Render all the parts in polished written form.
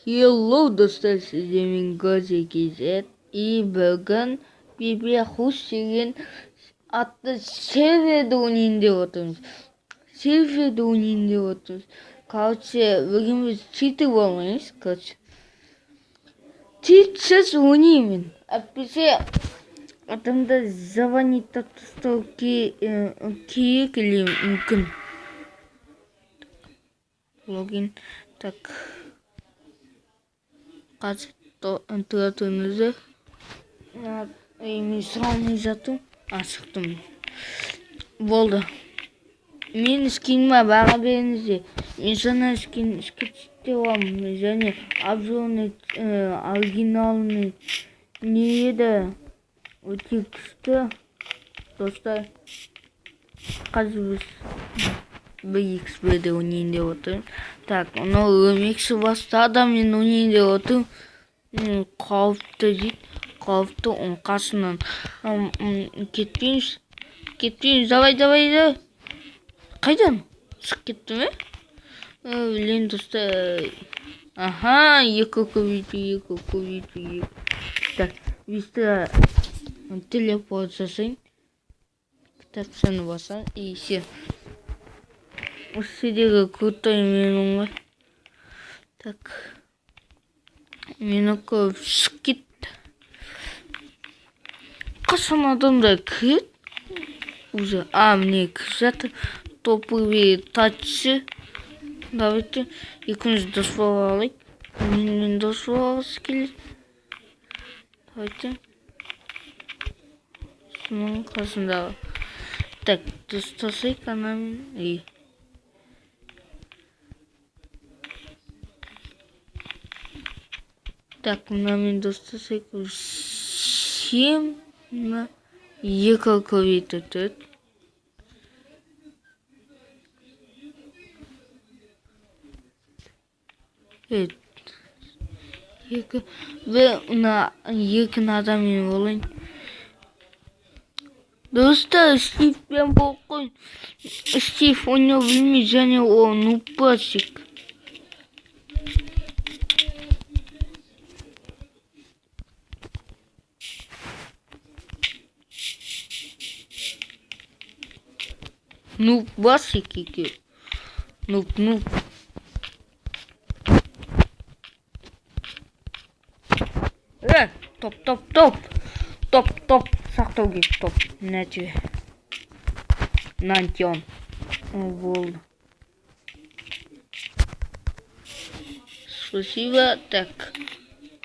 Hello достар, сіздермен Гази KZ и бүгін Бибия Хуш деген атты серверді ойнайын отырмыз. Короче, бүгін біз читер болмаймыз, читсіз ойнаймын. Әйтпесе адамды заваниттап тастау керек или мүмкін. Логин, так. Қазір тұратынызды мен сұралмай жатым, шықтым. Болды. Мен скиніме баға беріңіздер. Мен жаңа скин істеп аламын. Және обзорный оригиналный не еді өте күшті. Достар, қазір біз BXB-де ойнайын деп отырмын. Так, оны өмексі бастады, мен ойнайын деп отырмын. Қауіпті дейді. Қауіпті оның қасынан кетпейміз, давай. Қайдан? Шық кетті ме? Білен достар. Аха, екі көбейту. Так, бісті телепорт жасайын. Кітапшаны басам, и все. Осыдегі крутой менің ғой. Так. Мені көп шық кетті. Қашан адамдар кірет? Уже, міне кірет. Топовый татчы. Давайте, екіміз дос бола алайық. Мен дос болағысы келеді. Давайте. Соның қасындағы. Так, достасайық анамен. Так, мынамен достасайық. 7 на 2 көбейту 4. Екі адаммен болайын. Достар, Стивпен болып қойын. Стив оны білмей, және ол нупасик. Нупасик екен. Нуп. Топ. Сақтау керек, топ. Нәтиже. Нантион. Болды. Спасибо. Так.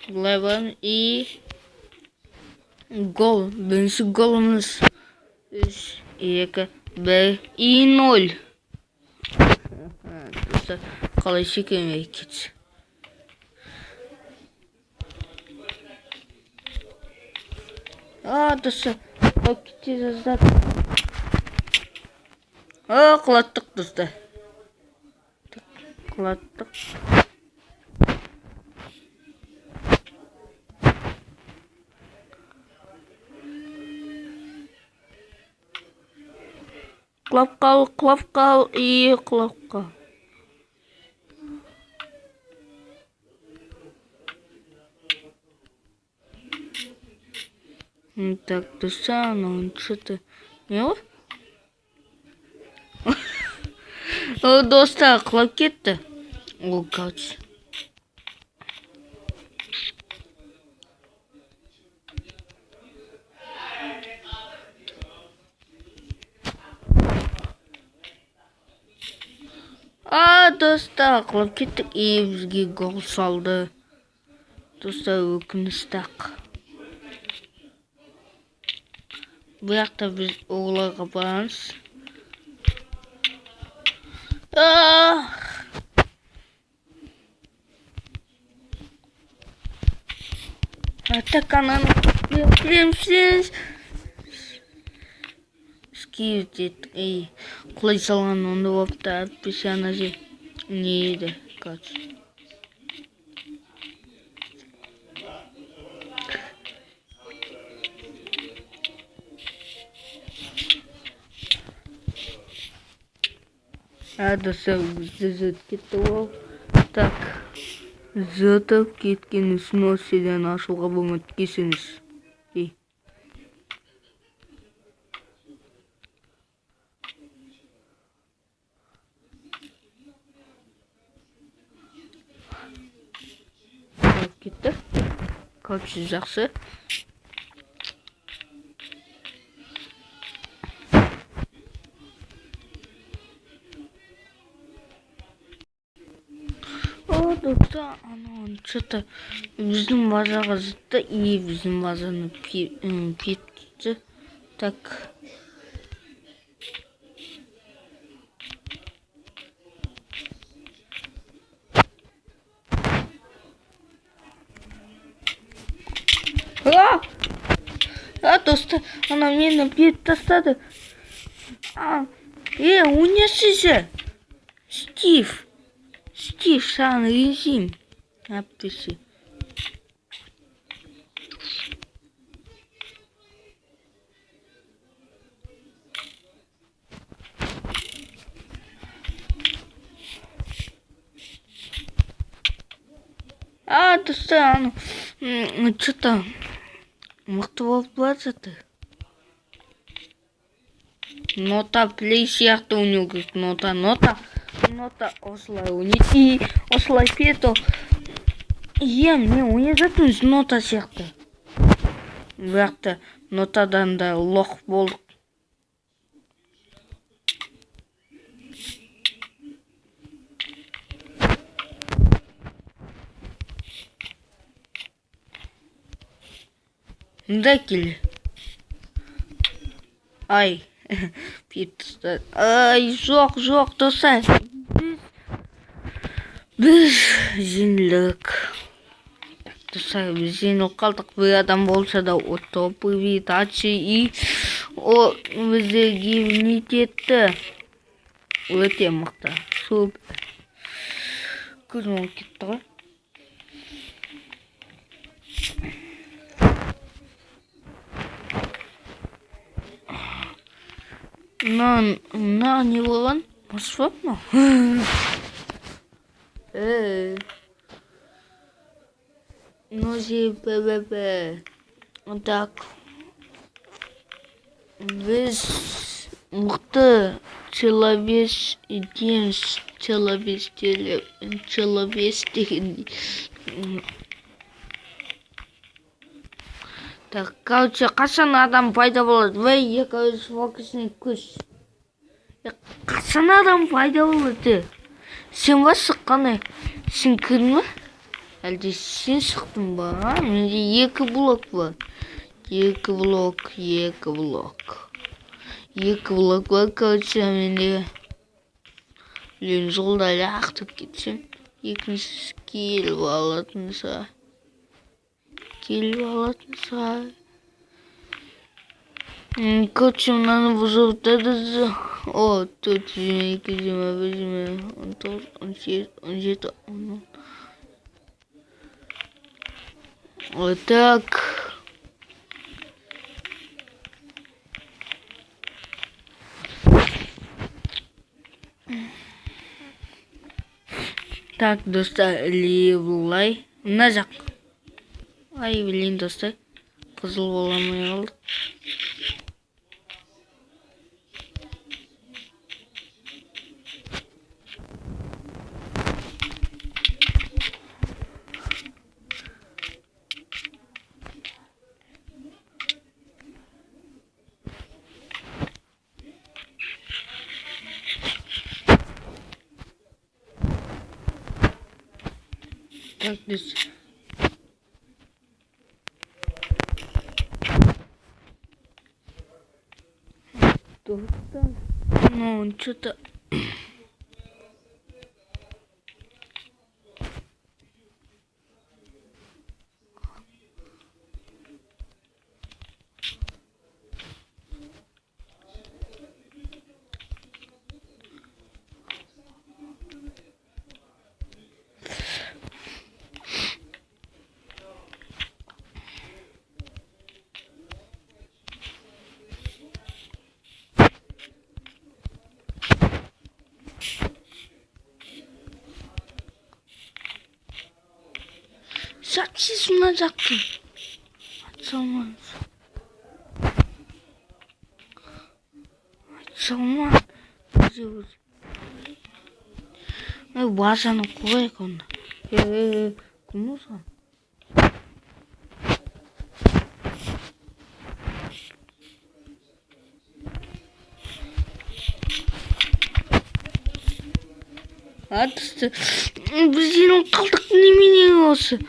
Леван и гол. Бірінші голымыз 3, 2, 1 и 0. Қалай шекемей кетші. Достар, кете жаздап. Құлаттық, достар. Құлаттық. Құлап қал, құлап қал. Так, достар, что-то... Не ғой? Достар, құлап кетті. Ол қауч. Достар, құлап кеттік. Бізге гол салды. Достар, өкіністақ. Бұяқта біз оғыларға барамыз. Атакананы білемсіз. Скиптет. Құлай салған онды бапты әтпесе ана же. Не еді? Қач. Достар, бізді кетті ол. Так. зытып кеткен сносседен ашуға көмектесіңіз. Кетті. Короче, жақсы. Достар, что-то біздің базаға зытты и біздің базаны кетті. Так. Достар, ана мені бет тастады. Унесіше. Стив, саған ренжим. Әптесі. Достар, что-то мықты болып жатыр. Нота плей сияқты ойнау керек. Нота осылай ойнайды. И осылай пето. Мен ойнап жатырмыз нота сияқты. Бірақ нотадан да лох болдық. Мында келе. Ай. Питер. Ай, жоқ, достар. Біз жеңілдік. Достар, біз жеңіліп қалдық. Bir адам болса да отто передачи и о біздерге не етті. Өте мықты. Супер. Көзім олып кетті ғой. Не болған? Москва ма? ПВП. Так. Біз мықты Так, короче, қашан адам пайда болады? Вей, фокусный күш. Қашан адам пайда болады? Сен ба шыққаны? Сен кірдің ба? Әлде сен шықтың ба? Менде 2 блок бар. 2 блок бар, короче, менде. Мен жолда лақтып кетсем, екіншісі келіп алатын шығар. Короче, мынаны бұзып тәді. О, 4, 22, 21, 19, 17, 10. Так. Так, достар, левлай. Мына жақ. Ай, блин, достар. Қызыл боламай қалды. Так, достар. Ну, что-то... Жатсыз мына жақты. Айтсалмаңыз. Айтсалман. Базаны қойық онда. Кім осыған? Атысты. Біз енің қалдық немене осы?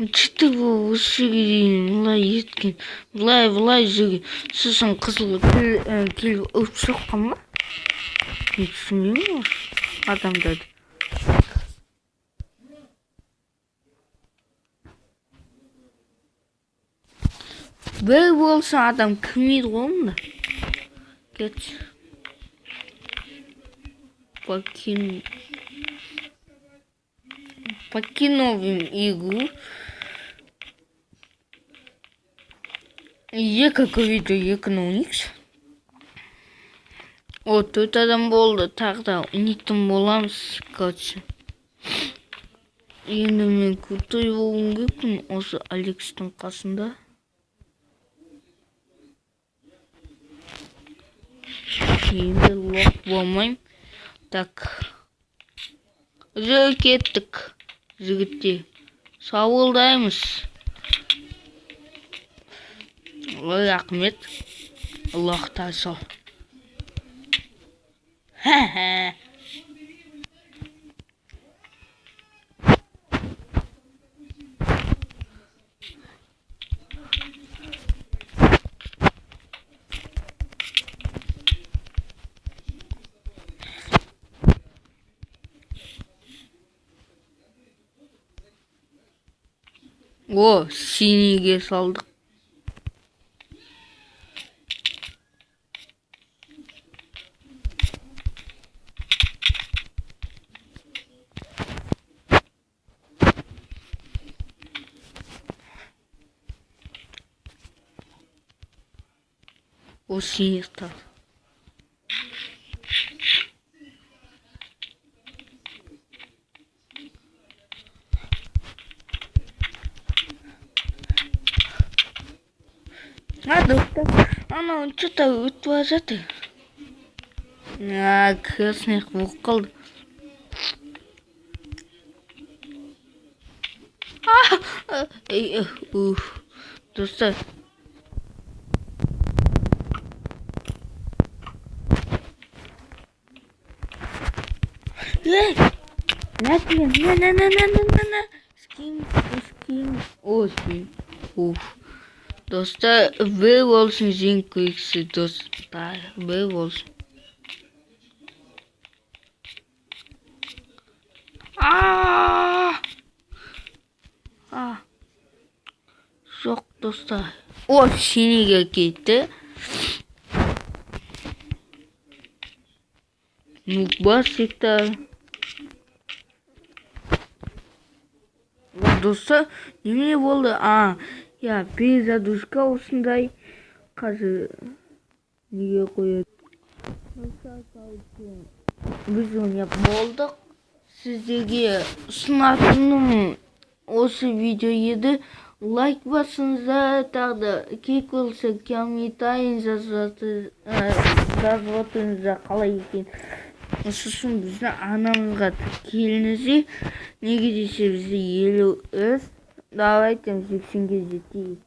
Чыты бұл осы дейін бұлай еткен. Бұлай жүрген. Сосын қызыл келіп өп соққан ма? Мен түсінемін осы адамдарды. Бір болса адам кім еді қолында? Кетші. Покиновым игру. Какой-то Unikс. Вот тут адам болды. Тогда унитім боламыз, короче. Енді мен крутой болуым керекпін осы Алекстің қасында. Енді лох болмайым. Так. Жүр кеттік. Жігітте. Сауылдаймыз. Рахмет. Аллахта сол. Ха-ха. О, синийге салдық. О, синий стал. Доктор, она что-то утверждает. Красный вулкан. Достар. Скин. Dostlar, bir olsun zinc eksi dostlar, bir olsun. Çok dostlar. O siniye gitti. Basitler. Dostlar, ne oldu? Ya pizza duşka osындай қазір неге қояды. Біз ойнап болдық. Сіздерге ұсынатыным осы видео еді. Лайк басыңыздар, тағы керек болса комментарий жазып қалай екен. Сосын біздің анамызға келіңіздер. Неге десе бізде 50 өз. Давайте 80-ге жетейік.